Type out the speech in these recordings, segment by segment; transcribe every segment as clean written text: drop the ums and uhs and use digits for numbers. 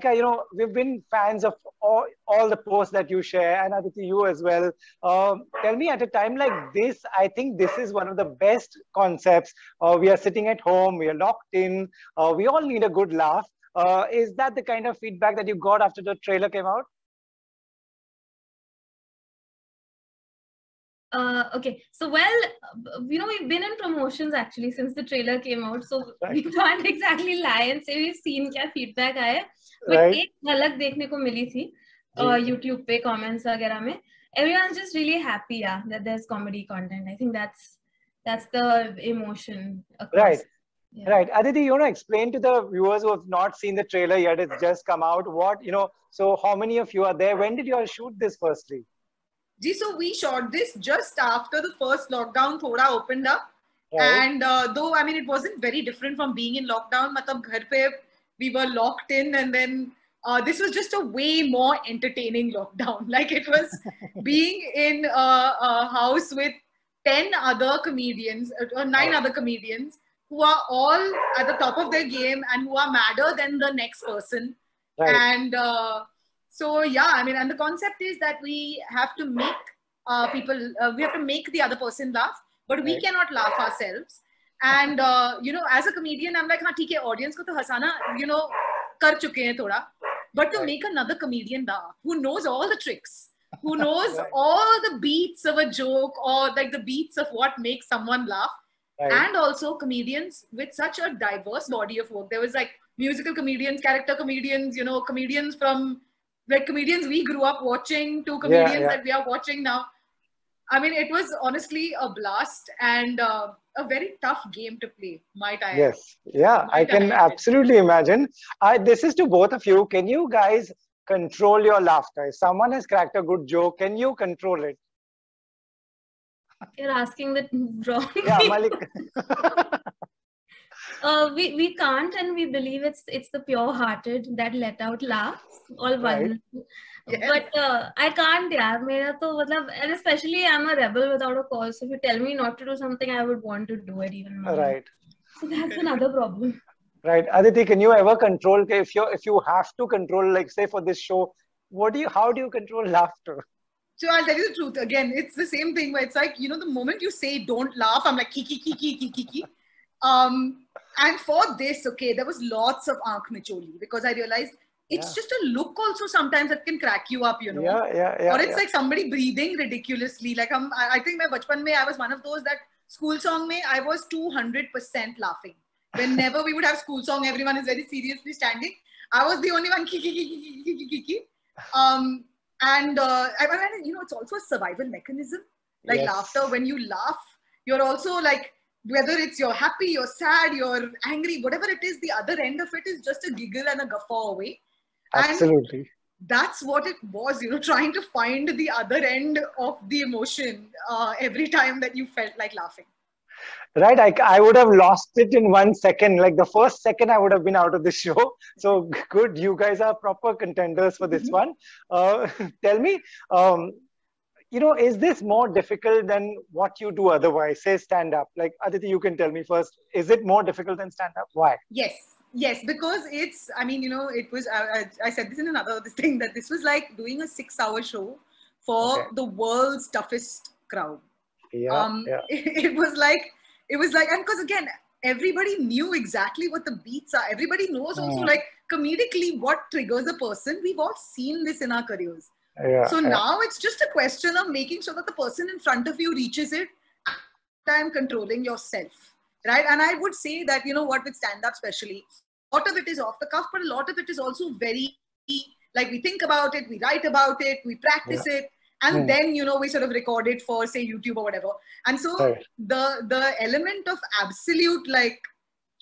Malika, we've been fans of all the posts that you share, and Aditi, you as well. Tell me, at a time like this, I think this is one of the best concepts. We are sitting at home, we are locked in, we all need a good laugh. Is that the kind of feedback that you got after the trailer came out? Okay, so well, we've been in promotions actually since the trailer came out, so we Right. can't exactly lie and say we've seen क्या feedback आया है, but Right. एक झलक देखने को मिली थी जी. YouTube पे comments वगैरह में. Everyone's just really happy, yeah, that there's comedy content. I think that's the emotion Right. across. Yeah. Right. Aditi, explain to the viewers who have not seen the trailer yet, it's just come out. So how many of you are there? When did you all shoot this firstly? Ji, so we shot this just after the first lockdown thoda opened up. Right. And though, I mean, it wasn't very different from being in lockdown. Matlab, ghar pe we were locked in, and then this was just a way more entertaining lockdown. Like, it was being in a house with 10 other comedians, or 9 other comedians, who are all at the top of their game and who are madder than the next person. Right. And so, yeah, I mean, and the concept is that we have to make we have to make the other person laugh, but we Right. cannot laugh ourselves. And, as a comedian, I'm like, हाँ ठीक है, audience को तो हंसाना, कर चुके हैं थोड़ा. But to Right. make another comedian laugh, who knows all the tricks, who knows Right. all the beats of a joke, or like the beats of what makes someone laugh. Right. And also comedians with such a diverse body of work. There was like musical comedians, character comedians, comedians from like comedians we grew up watching to comedians yeah. that we are watching now. I mean, it was honestly a blast and a very tough game to play, might I add. Yes. Yeah, I Might can add. absolutely imagine. This is to both of you. Can you guys control your laughter? If someone has cracked a good joke, can you control it? You're asking the wrong Yeah, people. Malik. We can't, and we believe it's the pure-hearted that let out laughs, all Right. vulnerable. Yes. But I can't, yeah. मेरा तो मतलब, and especially I'm a rebel without a cause. So if you tell me not to do something, I would want to do it even more. Right. So that's another problem. Right. Aditi, can you ever control, if you have to control, like say for this show, how do you control laughter? So I'll tell you the truth. Again, it's the same thing where it's like, the moment you say don't laugh, I'm like kiki kiki kiki kiki. And for this, okay, there was lots of aankh micholi because I realized it's just a look also sometimes that can crack you up, Yeah. Or it's like somebody breathing ridiculously. Like I think my bachpan mein I was one of those that school song mein I was 200% laughing. Whenever we would have school song, everyone is very seriously standing. I was the only one kiki kiki kiki kiki. And it's also a survival mechanism. Like Yes. laughter, when you laugh, you're also like, whether it's you're happy, you're sad, you're angry, whatever it is, the other end of it is just a giggle and a guffaw away. Absolutely. And that's what it was, trying to find the other end of the emotion every time that you felt like laughing. Right. I would have lost it in 1 second. Like the first second, I would have been out of the show. So good. You guys are proper contenders for this one. Tell me, is this more difficult than what you do otherwise? Say stand up. Like Aditi, you can tell me first. Is it more difficult than stand up? Why? Yes, because it's, it was, I said this in another thing, that this was like doing a 6-hour show for the world's toughest crowd. Yeah. It was like, and because again, everybody knew exactly what the beats are. Everybody knows also like comedically what triggers a person. We've all seen this in our careers. So now it's just a question of making sure that the person in front of you reaches it and controlling yourself. Right. And I would say that, with stand-up especially, a lot of it is off the cuff, but a lot of it is also very, like we think about it, we write about it, we practice it. And then, we sort of record it for, say, YouTube or whatever. And so the element of absolute, like,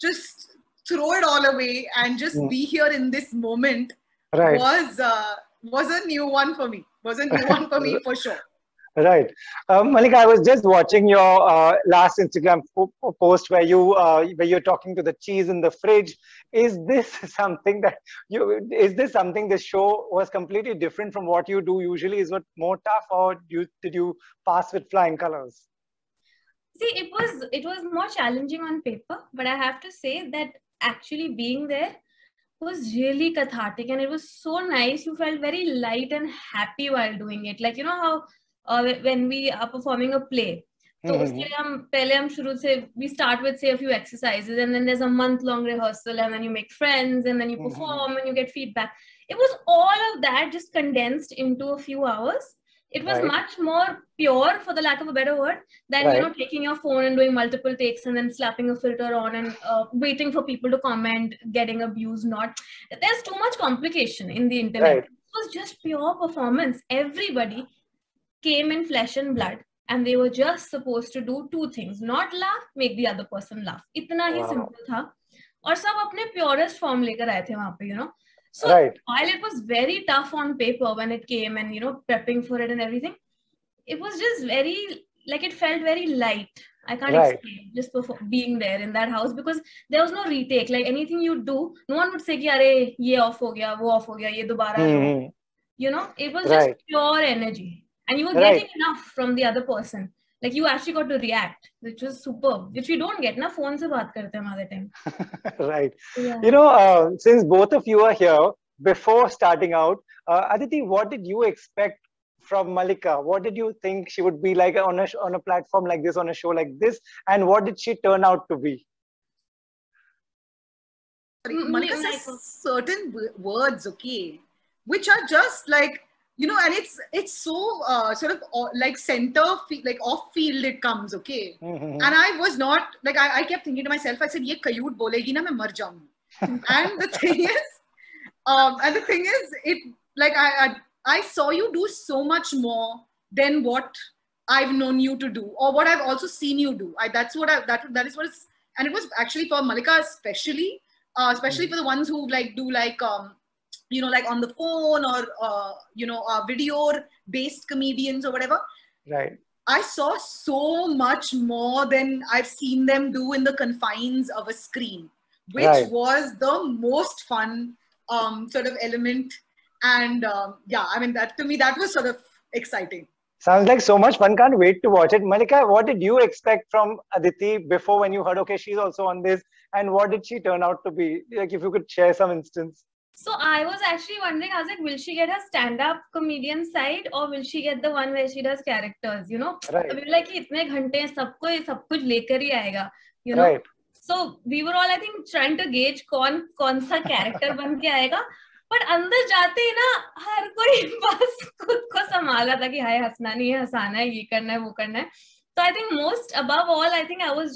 just throw it all away and just be here in this moment was a new one for me. Was a new one for me for sure. Right. Malika, I was just watching your last Instagram post where you're talking to the cheese in the fridge. Is this something the show was completely different from what you do usually? Is it more tough, or did you pass with flying colors? See, it was more challenging on paper, but I have to say that actually being there was really cathartic and it was so nice. You felt very light and happy while doing it. Like, you know how when we are performing a play, so we start with say a few exercises and then there's a month-long rehearsal and then you make friends and then you perform and you get feedback. It was all of that just condensed into a few hours. It was much more pure, for the lack of a better word, than you know, taking your phone and doing multiple takes and then slapping a filter on and waiting for people to comment, getting abused. Not there's too much complication in the internet. It was just pure performance. Everybody came in flesh and blood, and they were just supposed to do two things: not laugh, make the other person laugh. इतना ही simple था, और सब अपने purest form लेकर आए थे वहाँ पे, you know. So while it was very tough on paper when it came and, you know, prepping for it and everything, it was just very, like, it felt very light. I can't explain, just being there in that house, because there was no retake. Like anything you do, no one would say ki, "Arey, ye off ho gaya, wo off ho gaya, ye dobara do." You know, it was just pure energy. And you were getting enough from the other person. Like you actually got to react, which was superb, which we don't get. Na phone se baat karte hain other time. Right. Yeah. You know, since both of you are here, before starting out, Aditi, what did you expect from Malika? What did you think she would be like on a platform like this, on a show like this, and what did she turn out to be? Malika says certain words, okay, which are just like, you know, and it's so sort of like like off field it comes, okay. And I was not like, I kept thinking to myself, I said, "Ye kayut bolegi na, main mar jaungi." And the thing is, it like I saw you do so much more than what I've known you to do, or what I've also seen you do. That is what it's, and it was actually for Malika especially for the ones who like do like you know, like on the phone or you know, video based comedians or whatever. Right. I saw so much more than I've seen them do in the confines of a screen, which was the most fun sort of element. And yeah, I mean, that to me, that was sort of exciting. Sounds like so much fun. Can't wait to watch it. Malika, what did you expect from Aditi before, when you heard, okay, she's also on this, and what did she turn out to be? Like, if you could share some instance. So I was actually wondering, I was like, will she get a stand-up comedian side, or will she get the one where she does characters, you know? We were like, itne ghante sab kuch lekar hi aayega, you know? So we were all, I think, trying to gauge kaun sa character ban ke aayega. But अंदर जाते ही ना, हर कोई बस खुद को संभाला था कि हाय हंसना नहीं है, हंसाना है, ये करना है, वो करना है. So I think most above all, I think I was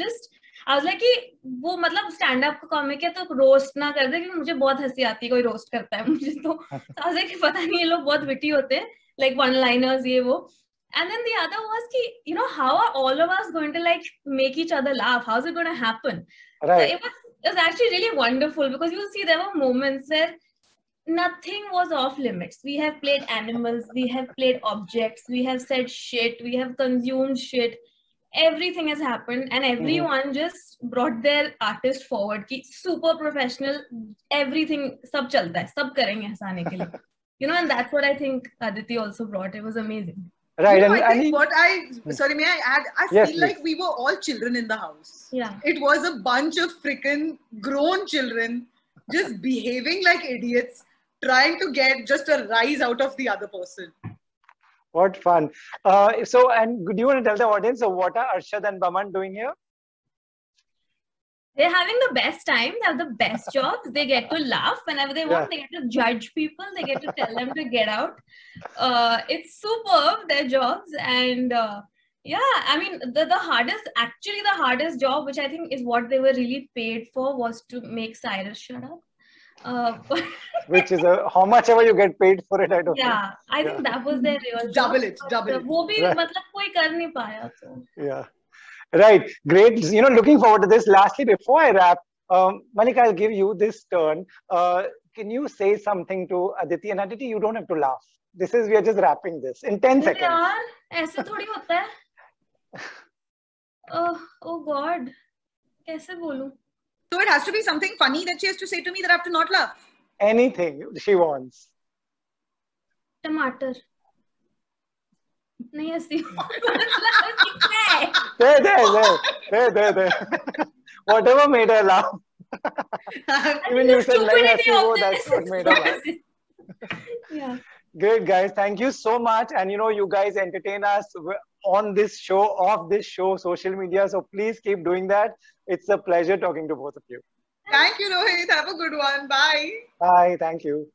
like कि वो मतलब stand up कॉमिक है तो रोस्ट ना कर दे, क्योंकि मुझे बहुत हंसी आती है कोई रोस्ट करता है मुझे तो. I was like कि पता नहीं ये लोग बहुत witty होते हैं, like one liners ये वो. And then the other was कि, you know, how are all of us going to like make each other laugh? How's it going to happen? Right. So it was actually really wonderful, because you see there were moments where nothing was off limits. We have played animals, we have played objects, we have said shit, we have consumed shit. Everything has happened, and everyone just brought their artist forward. Ki super professional, everything, sab chalta hai, sab karenge hansane ke liye. You know, and that's what I think Aditi also brought. It was amazing. Right. You know, I think sorry, may I add? I feel like we were all children in the house. Yeah. It was a bunch of freaking grown children just behaving like idiots, trying to get just a rise out of the other person. What fun. So, and do you want to tell the audience, so what are Arshad and Baman doing here? They're having the best time. They have the best jobs. They get to laugh whenever they want. They get to judge people. They get to tell them to get out. It's superb, their jobs. And yeah, I mean, the hardest job, which I think is what they were really paid for, was to make Cyrus shut up. Which is how much ever you get paid for it, I don't know. Yeah, I think that was their real job. Double it. वो भी मतलब कोई कर नहीं पाया तो. Yeah. Right. Great. You know, looking forward to this. Lastly, before I wrap, Malika, I'll give you this turn. Can you say something to Aditi? And Aditi, you don't have to laugh. We are just wrapping this in 10 seconds. यार, ऐसे थोड़ी होता है. Oh God, कैसे बोलूं? So it has to be something funny that she has to say to me that I have to not laugh. Anything she wants. Tomato. नहीं हंसी. There. Whatever made her laugh. Even you said like Stupidity Hasivo, of that's this what made us laugh. Yeah. Great, guys. Thank you so much. And you guys entertain us on this show, off this show, social media. So please keep doing that. It's a pleasure talking to both of you. Thank you, Rohit. Have a good one. Bye. Bye. Thank you.